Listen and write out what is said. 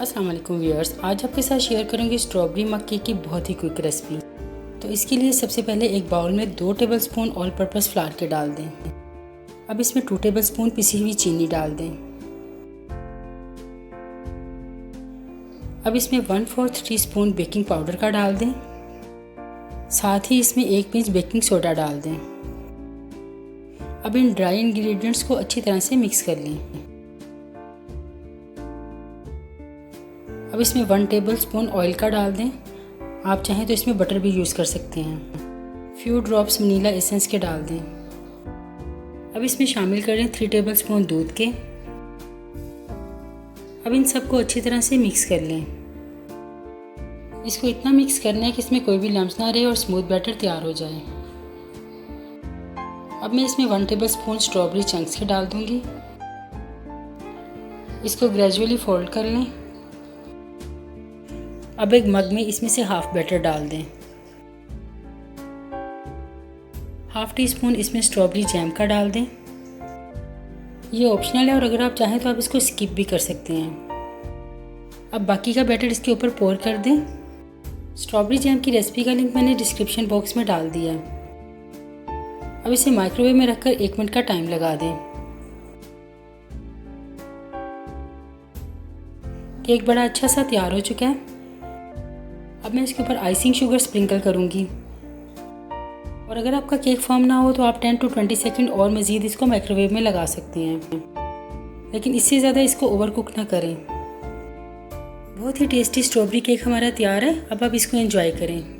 अस्सलाम वालेकुम व्यूअर्स, आज आपके साथ शेयर करूंगी स्ट्रॉबेरी मग केक की बहुत ही क्विक रेसिपी। तो इसके लिए सबसे पहले एक बाउल में 2 टेबलस्पून ऑल पर्पस फ्लावर के डाल दें। अब इसमें 2 टेबलस्पून पिसी हुई चीनी डाल दें। अब इसमें 1/4 टीस्पून बेकिंग पाउडर का डाल दें। साथ ही इसमें 1 पिंच बेकिंग सोडा डाल दें। अब इन ड्राई इंग्रेडिएंट्स को अच्छी तरह से मिक्स कर लें। अब इसमें 1 टेबलस्पून ऑयल का डाल दें। आप चाहें तो इसमें बटर भी यूज़ कर सकते हैं। फ्यू ड्रॉप्स वनीला एसेंस के डाल दें। अब इसमें शामिल करें 3 टेबलस्पून दूध के। अब इन सबको अच्छी तरह से मिक्स कर लें। इसको इतना मिक्स करना है कि इसमें कोई भी लम्स ना रहे और स्मूथ बैटर तैयार हो जाए। अब मैं इसमें 1 टेबलस्पून स्ट्रॉबेरी चंक्स के डाल दूंगी। इसको ग्रेजुअली फोल्ड कर लें। अब एक मग में इसमें से हाफ बैटर डाल दें। हाफ टी स्पून इसमें स्ट्रॉबेरी जैम का डाल दें। ये ऑप्शनल है और अगर आप चाहें तो आप इसको स्किप भी कर सकते हैं। अब बाकी का बैटर इसके ऊपर पोर कर दें। स्ट्रॉबेरी जैम की रेसिपी का लिंक मैंने डिस्क्रिप्शन बॉक्स में डाल दिया है। अब इसे माइक्रोवेव में रखकर 1 मिनट का टाइम लगा दें। केक बड़ा अच्छा सा तैयार हो चुका है। अब मैं इसके ऊपर आइसिंग शुगर स्प्रिंकल करूँगी। और अगर आपका केक फॉर्म ना हो तो आप 10 to 20 सेकंड और मज़ीद इसको माइक्रोवेव में लगा सकते हैं, लेकिन इससे ज़्यादा इसको ओवर कुक ना करें। बहुत ही टेस्टी स्ट्रॉबेरी केक हमारा तैयार है। अब आप इसको एंजॉय करें।